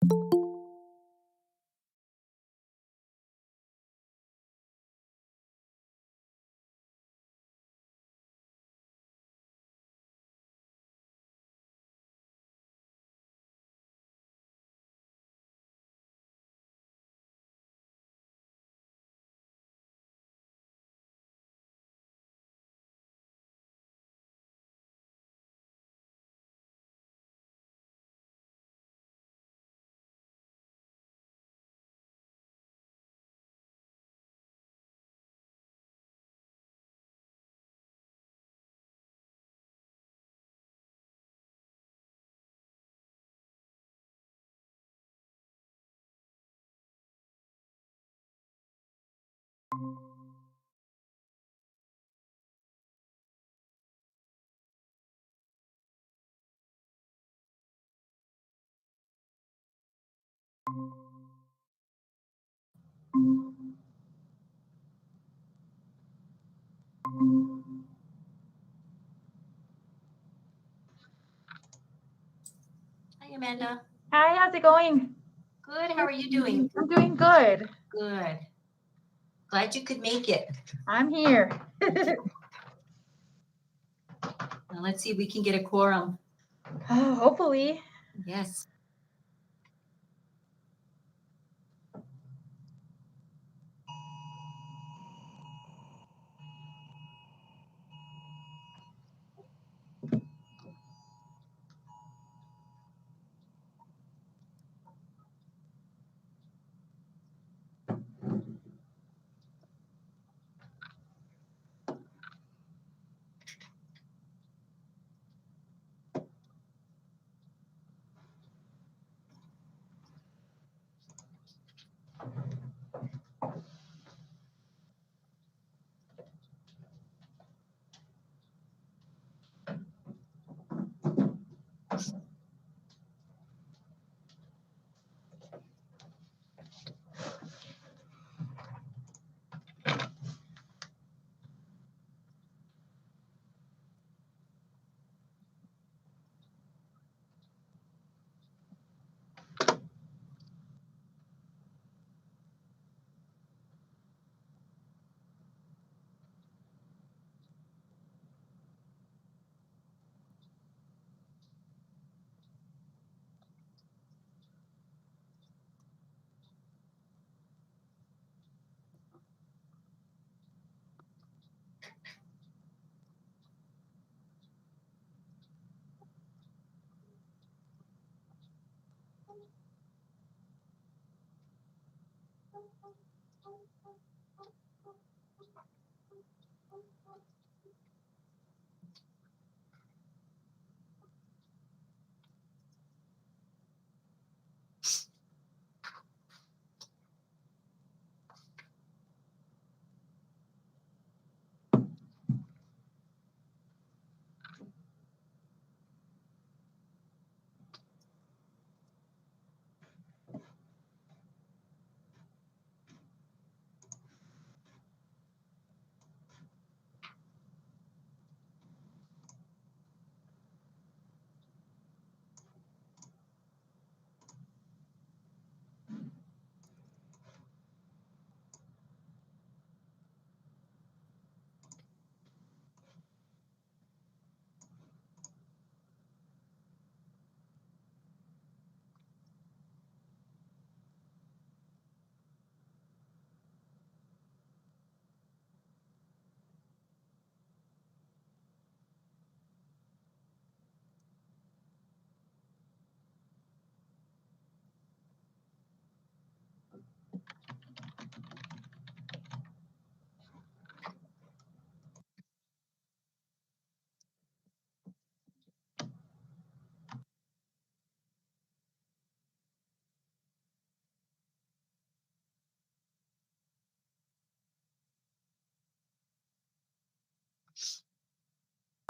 Hi, Amanda. Hi, how's it going? Good. How are you doing? I'm doing good. Good. Glad you could make it. I'm here. Now let's see if we can get a quorum. Oh, hopefully. Yes.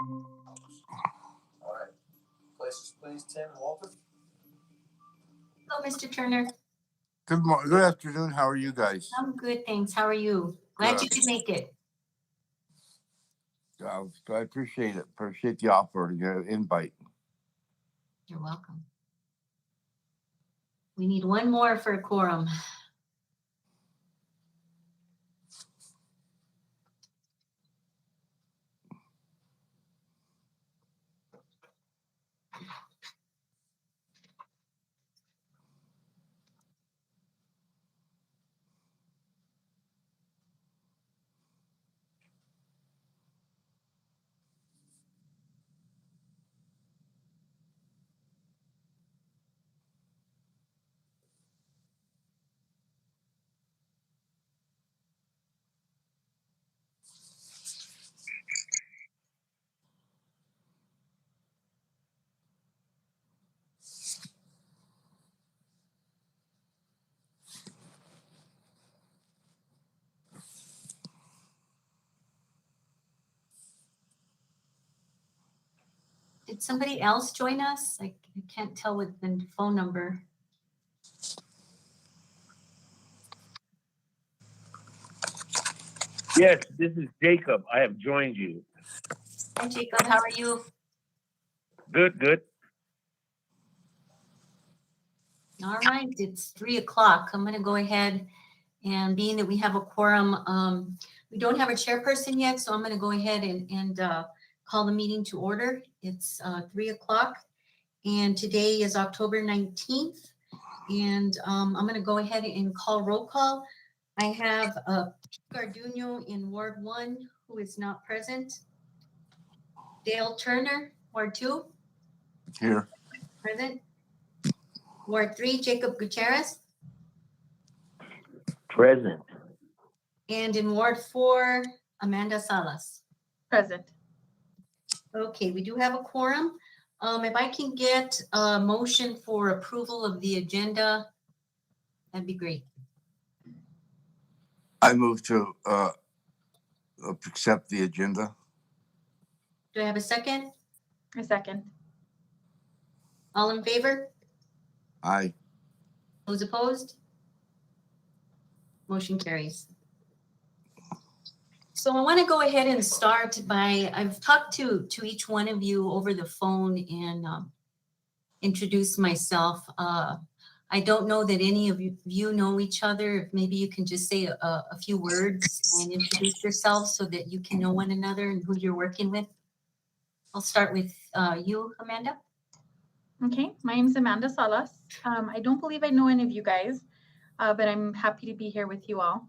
All right. Places, please, Tim and Walter. Hello, Mr. Turner. Good afternoon. How are you guys? I'm good, thanks. How are you? Glad you Good. could make it. I appreciate it. Appreciate the offer, the invite. You're welcome. We need one more for a quorum. Did somebody else join us? I can't tell with the phone number. Yes, this is Jacob. I have joined you. Hi, Jacob. How are you? Good, good. All right, it's 3 o'clock. I'm going to go ahead and being that we have a quorum, we don't have a chairperson yet, so I'm going to go ahead and call the meeting to order. It's 3 o'clock, and today is October 19th, and I'm going to go ahead and call roll call. I have Garduno in Ward 1, who is not present. Dale Turner, Ward 2, Here. present. Ward 3, Jacob Gutierrez. Present. And in Ward 4, Amanda Salas. Present. Okay, we do have a quorum. If I can get a motion for approval of the agenda, that'd be great. I move to accept the agenda. Do I have a second? A second. All in favor? Aye. Those opposed? Motion carries. So I want to go ahead and start by, I've talked to each one of you over the phone and introduced myself. I don't know that any of you know each other. If maybe you can just say a few words and introduce yourselves so that you can know one another and who you're working with. I'll start with you, Amanda. Okay, my name is Amanda Salas. I don't believe I know any of you guys, but I'm happy to be here with you all.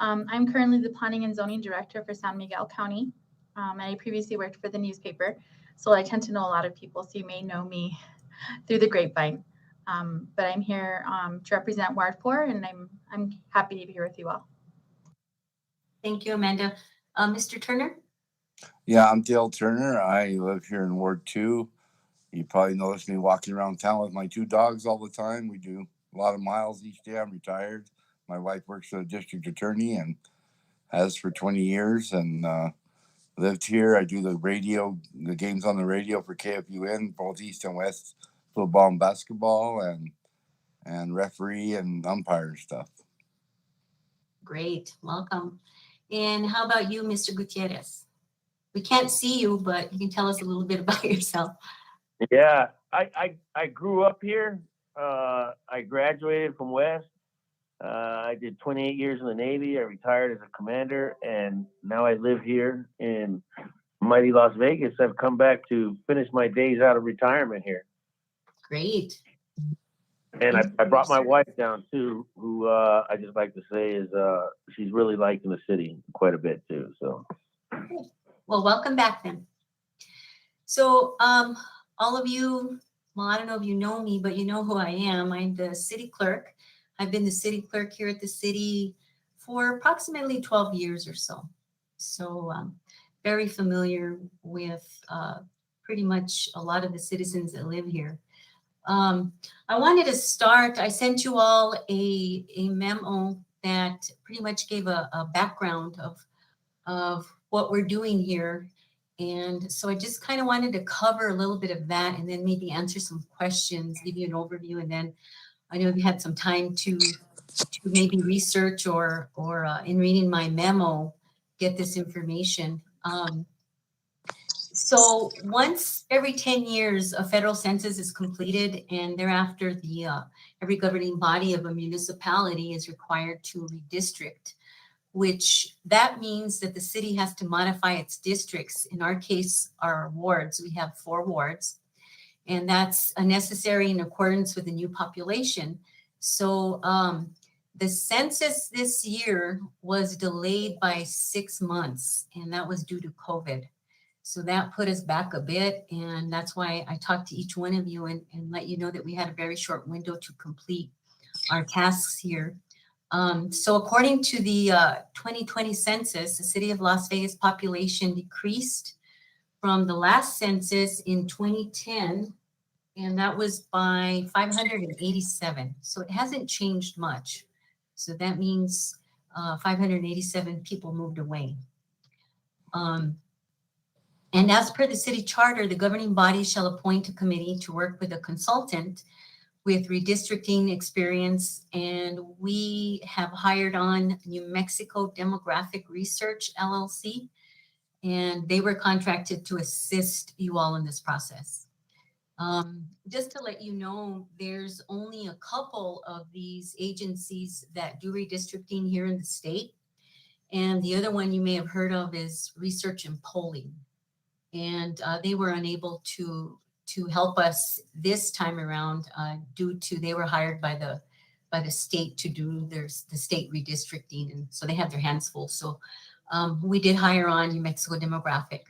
I'm currently the Planning and Zoning Director for San Miguel County. And I previously worked for the newspaper, so I tend to know a lot of people, so you may know me through the grapevine. But I'm here to represent Ward 4, and I'm happy to be here with you all. Thank you, Amanda. Mr. Turner? Yeah, I'm Dale Turner. I live here in Ward 2. You probably notice me walking around town with my 2 dogs all the time. We do a lot of miles each day. I'm retired. My wife works for the district attorney and has for 20 years and lived here. I do the games on the radio for KFUN, both East and West football and basketball and referee and umpire stuff. Great, welcome. And how about you, Mr. Gutierrez? We can't see you, but you can tell us a little bit about yourself. Yeah, I grew up here. I graduated from West. I did 28 years in the Navy. I retired as a commander, and now I live here in mighty Las Vegas. I've come back to finish my days out of retirement here. Great. And I brought my wife down too, who I just like to say is she's really liking the city quite a bit too. So, Well, welcome back then. So all of you, well, I don't know if you know me, but you know who I am. I'm the city clerk. I've been the city clerk here at the city for approximately 12 years or so. So very familiar with pretty much a lot of the citizens that live here. I wanted to start, I sent you all a memo that pretty much gave a background of what we're doing here. And so I just kind of wanted to cover a little bit of that and then maybe answer some questions, give you an overview. And then I know you had some time to maybe research or in reading my memo, get this information. So once every 10 years, a federal census is completed, and thereafter every governing body of a municipality is required to redistrict, which that means that the city has to modify its districts. In our case, our wards, we have 4 wards, and that's necessary in accordance with the new population. So the census this year was delayed by 6 months, and that was due to COVID. So that put us back a bit, and that's why I talked to each one of you and let you know that we had a very short window to complete our tasks here. So according to the 2020 census, the city of Las Vegas population decreased from the last census in 2010, and that was by 587. So it hasn't changed much. So that means 587 people moved away. And as per the city charter, the governing body shall appoint a committee to work with a consultant with redistricting experience. And we have hired on New Mexico Demographic Research, LLC, and they were contracted to assist you all in this process. Just to let you know, there's only a couple of these agencies that do redistricting here in the state. And the other one you may have heard of is Research and Polling. And they were unable to help us this time around due to they were hired by the state to do the state redistricting, and so they had their hands full. So we did hire on New Mexico Demographic.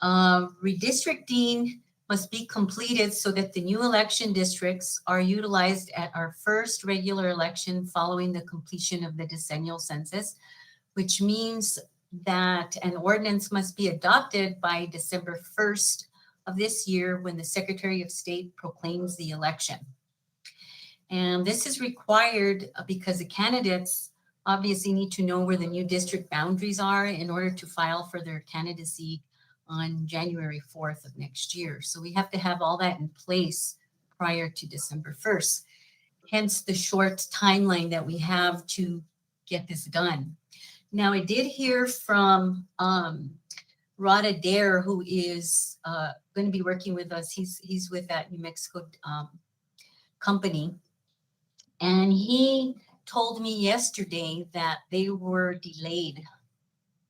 Redistricting must be completed so that the new election districts are utilized at our first regular election following the completion of the decennial census, which means that an ordinance must be adopted by December 1st of this year when the Secretary of State proclaims the election. And this is required because the candidates obviously need to know where the new district boundaries are in order to file for their candidacy on January 4th of next year. So we have to have all that in place prior to December 1st. Hence the short timeline that we have to get this done. Now, I did hear from Rod Adair, who is going to be working with us. He's with that New Mexico company. And he told me yesterday that they were delayed.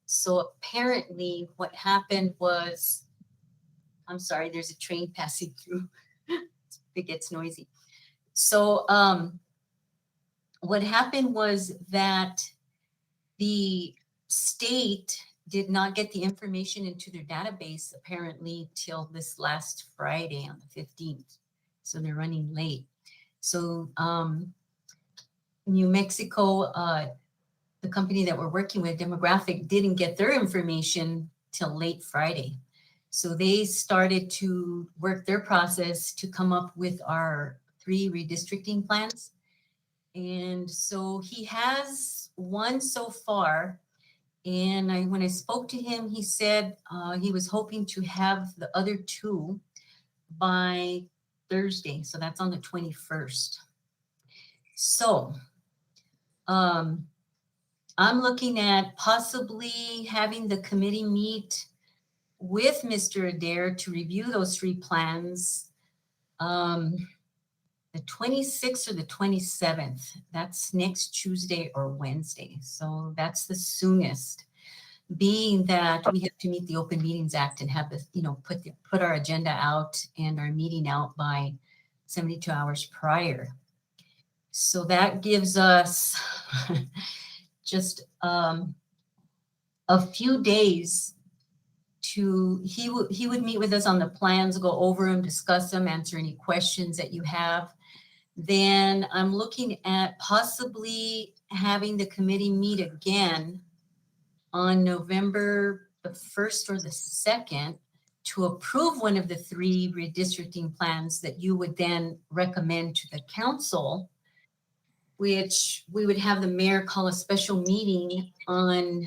So apparently what happened was, I'm sorry, there's a train passing through. It gets noisy. So what happened was that the state did not get the information into their database apparently till this last Friday on the 15th. So they're running late. So New Mexico, the company that we're working with, Demographic, didn't get their information till late Friday. So they started to work their process to come up with our 3 redistricting plans. And so he has one so far. And when I spoke to him, he said he was hoping to have the other 2 by Thursday. So that's on the 21st. So I'm looking at possibly having the committee meet with Mr. Adair to review those 3 plans. The 26th or the 27th, that's next Tuesday or Wednesday. So that's the soonest, being that we have to meet the Open Meetings Act and have the, put our agenda out and our meeting out by 72 hours prior. So that gives us just a few days to, he would meet with us on the plans, go over them, discuss them, answer any questions that you have. Then I'm looking at possibly having the committee meet again on November the 1st or the 2nd to approve one of the 3 redistricting plans that you would then recommend to the council, which we would have the mayor call a special meeting on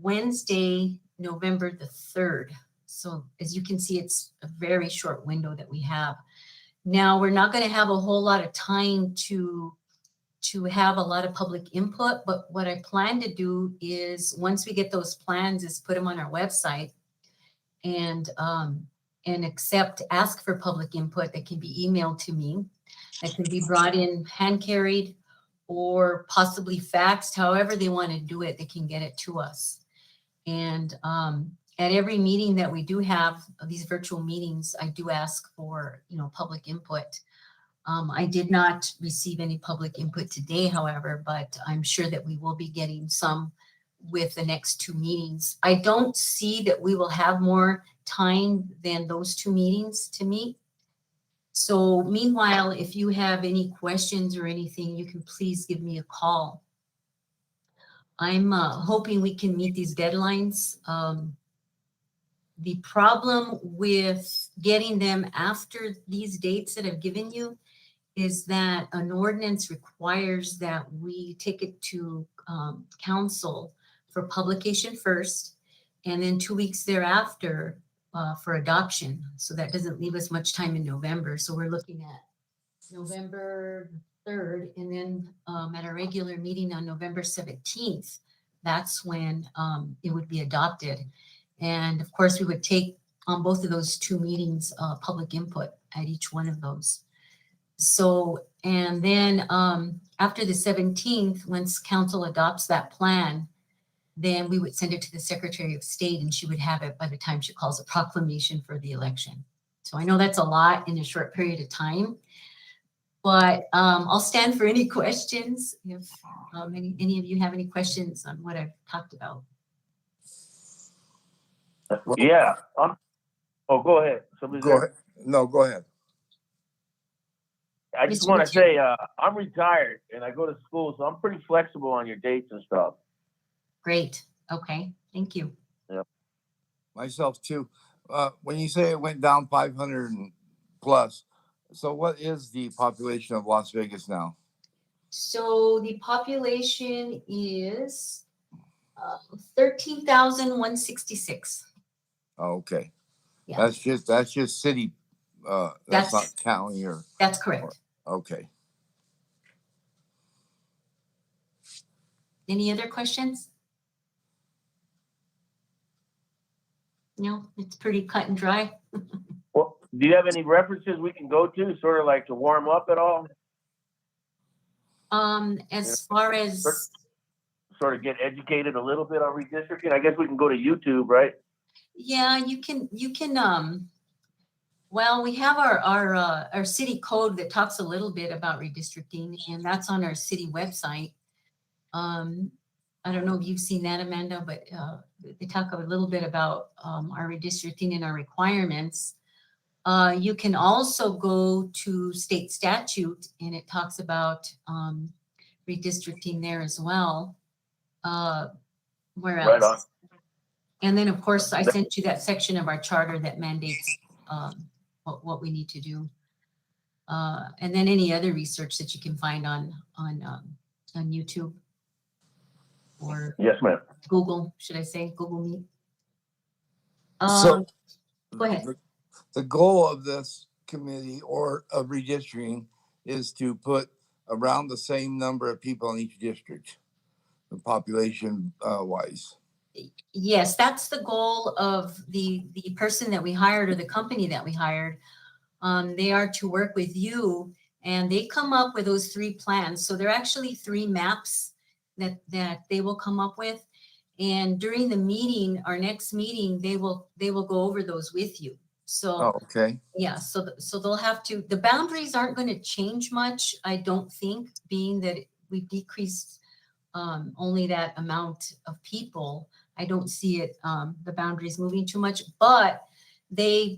Wednesday, November the 3rd. So as you can see, it's a very short window that we have. Now, we're not going to have a whole lot of time to have a lot of public input, but what I plan to do is once we get those plans is put them on our website. and ask for public input that can be emailed to me, that can be brought in hand carried or possibly faxed, however they want to do it, they can get it to us. And at every meeting that we do have, these virtual meetings, I do ask for, public input. I did not receive any public input today, however, but I'm sure that we will be getting some with the next two meetings. I don't see that we will have more time than those two meetings to meet. So meanwhile, if you have any questions or anything, you can please give me a call. I'm hoping we can meet these deadlines. The problem with getting them after these dates that I've given you is that an ordinance requires that we take it to council for publication first, and then 2 weeks thereafter for adoption. So that doesn't leave us much time in November. So we're looking at November 3rd, and then at our regular meeting on November 17th, that's when it would be adopted. And of course, we would take on both of those two meetings public input at each one of those. So, and then after the 17th, once council adopts that plan, then we would send it to the Secretary of State, and she would have it by the time she calls a proclamation for the election. So I know that's a lot in a short period of time, but I'll stand for any questions if any of you have any questions on what I've talked about. Yeah. Oh, go ahead. Somebody's Go there? ahead. No, go ahead. I just Mr. want to Gutierrez. say, I'm retired and I go to school, so I'm pretty flexible on your dates and stuff. Great. Okay. Thank you. Myself too. When you say it went down 500 and plus, so what is the population of Las Vegas now? So the population is 13,166. Oh, okay. Yeah. That's just city. That's not county or. That's correct. Okay. Any other questions? No, it's pretty cut and dry. Well, do you have any references we can go to, sort of like to warm up at all? As far as, Sort of get educated a little bit on redistricting? I guess we can go to YouTube, right? yeah, you can, well, we have our city code that talks a little bit about redistricting, and that's on our city website. I don't know if you've seen that, Amanda, but they talk a little bit about our redistricting and our requirements. You can also go to state statute, and it talks about redistricting there as well. Where else? Right on. And then, of course, I sent you that section of our charter that mandates what we need to do. And then any other research that you can find on YouTube or Yes, ma'am. Google, should I say, Google Meet. So Go ahead. The goal of this committee or of redistricting is to put around the same number of people in each district, the population wise. Yes, that's the goal of the person that we hired or the company that we hired. They are to work with you, and they come up with those 3 plans. So they're actually 3 maps that they will come up with. And during the meeting, our next meeting, they will go over those with you. So Oh, okay. yeah, so they'll have to, the boundaries aren't going to change much, I don't think, being that we've decreased only that amount of people. I don't see it, the boundaries moving too much, but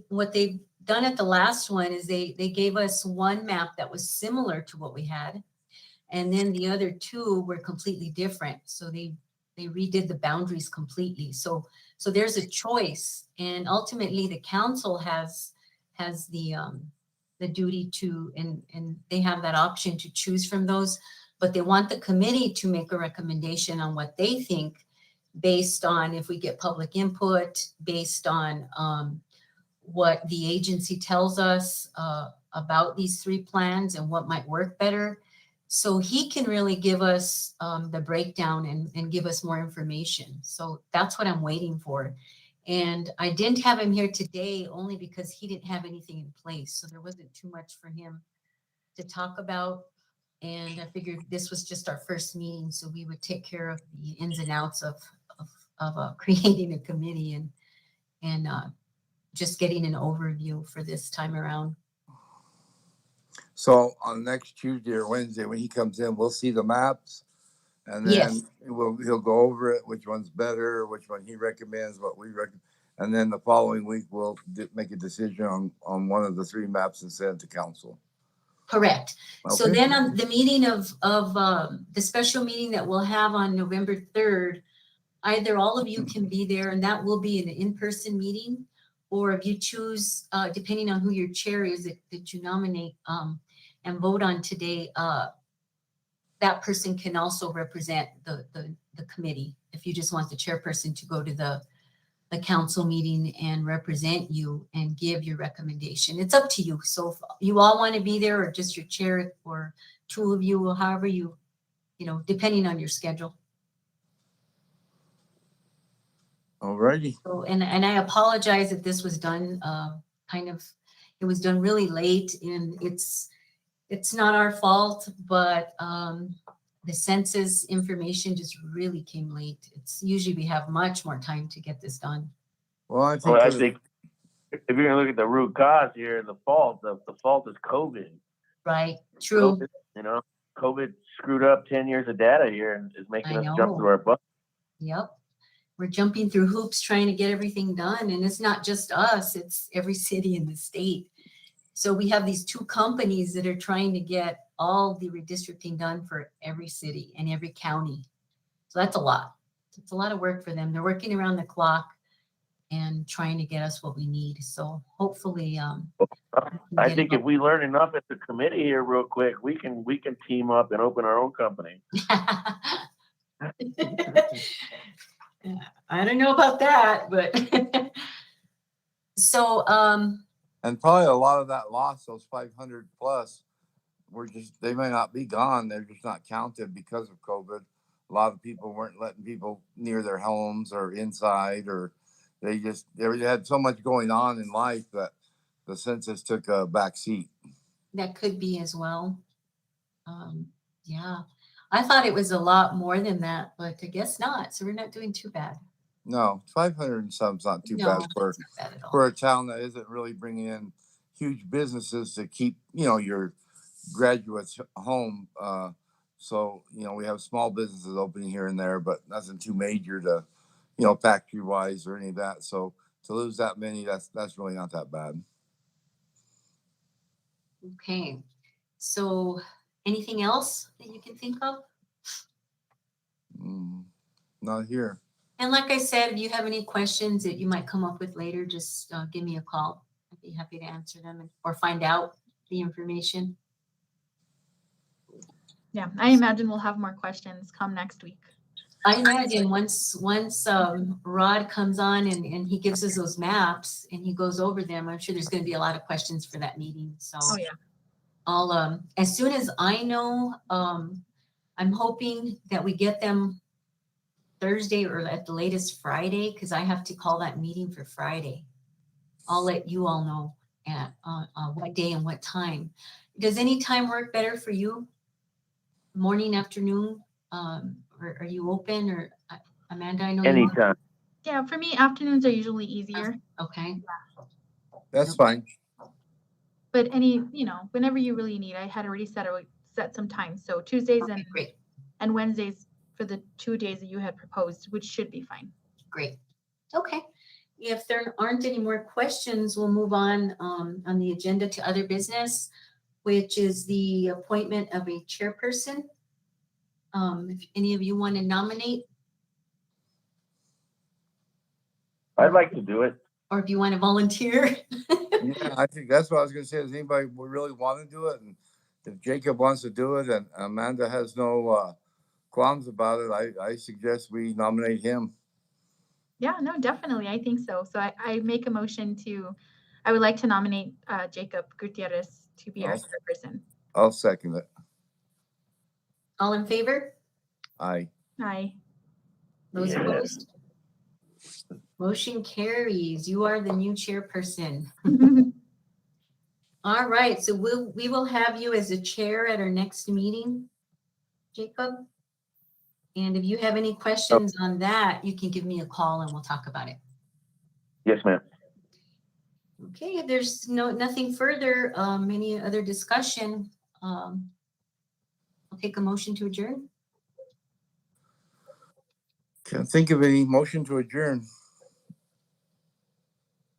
what they've done at the last one is they gave us one map that was similar to what we had. And then the other 2 were completely different. So they redid the boundaries completely. So there's a choice, and ultimately the council has the duty to, and they have that option to choose from those, but they want the committee to make a recommendation on what they think based on if we get public input, based on what the agency tells us about these 3 plans and what might work better. So he can really give us the breakdown and give us more information. So that's what I'm waiting for. And I didn't have him here today only because he didn't have anything in place. So there wasn't too much for him to talk about. And I figured this was just our first meeting, so we would take care of the ins and outs of creating a committee and just getting an overview for this time around. So on next Tuesday or Wednesday, when he comes in, we'll see the maps. And then Yes. he'll go over it, which one's better, which one he recommends, what we recommend. And then the following week, we'll make a decision on one of the 3 maps and send it to council. Correct. So Okay. then on the meeting of the special meeting that we'll have on November 3rd, either all of you can be there, and that will be an in-person meeting, or if you choose, depending on who your chair is that you nominate and vote on today, that person can also represent the committee. If you just want the chairperson to go to the council meeting and represent you and give your recommendation, it's up to you. So if you all want to be there, or just your chair, or 2 of you, or however you know, depending on your schedule. All righty. So, and I apologize that this was done it was done really late, and it's not our fault, but the census information just really came late. It's usually we have much more time to get this done. Well, I think, Well, I think if you're gonna look at the root cause here, the fault is COVID. Right, true. COVID, you know, COVID screwed up 10 years of data here and is making I us jump know. through our butt. Yep. We're jumping through hoops trying to get everything done. And it's not just us, it's every city in the state. So we have these 2 companies that are trying to get all the redistricting done for every city and every county. So that's a lot. It's a lot of work for them. They're working around the clock and trying to get us what we need. So hopefully, I think if we learn enough at the committee here real quick, we can team up and open our own company. I don't know about that, but so and probably a lot of that loss, those 500 plus, they may not be gone. They're just not counted because of COVID. A lot of people weren't letting people near their homes or inside, or they had so much going on in life that the census took a back seat. that could be as well. Yeah, I thought it was a lot more than that, but I guess not. So we're not doing too bad. No, 500 and some's not too No, bad it's not bad at all. for a town that isn't really bringing in huge businesses to keep, your graduates home. So, we have small businesses opening here and there, but nothing too major to, factory wise or any of that. So to lose that many, that's really not that bad. Okay, so anything else that you can think of? Not here. And like I said, if you have any questions that you might come up with later, just give me a call. I'd be happy to answer them or find out the information. Yeah, I imagine we'll have more questions come next week. I imagine once Rod comes on and he gives us those maps and he goes over them, I'm sure there's going to be a lot of questions for that meeting. So Oh yeah. I'll as soon as I know, I'm hoping that we get them Thursday or at the latest Friday, because I have to call that meeting for Friday. I'll let you all know at what day and what time. Does any time work better for you? Morning, afternoon? Or are you open? Or Amanda, I know you want- Anytime. Yeah, for me, afternoons are usually easier. Okay. That's fine. But whenever you really need, I had already set some time. So Tuesdays Okay, great. and Wednesdays for the 2 days that you had proposed, which should be fine. Great. Okay. If there aren't any more questions, we'll move on the agenda to other business, which is the appointment of a chairperson. If any of you want to nominate, I'd like to do it. or if you want to volunteer. Yeah, I think that's what I was going to say. Does anybody really want to do it? And if Jacob wants to do it and Amanda has no qualms about it, I suggest we nominate him. Yeah, no, definitely. I think so. So I make a motion I would like to nominate Jacob Gutierrez to be our chairperson. I'll second it. All in favor? Aye. Aye. Those Yeah. opposed? Motion carries. You are the new chairperson. All right, so we will have you as a chair at our next meeting, Jacob. And if you have any questions on that, you can give me a call and we'll talk about it. Yes, ma'am. Okay, if there's nothing further, any other discussion, I'll take a motion to adjourn. Can't think of any motion to adjourn.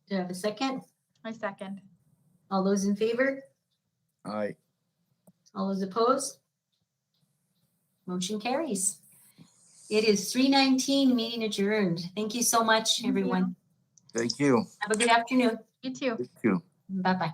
Do I have a second? I second. All those in favor? Aye. All those opposed? Motion carries. It is 3:19, meeting adjourned. Thank you so much, Thank you. everyone. Thank you. Have a good afternoon. You too. Thank you. Bye-bye.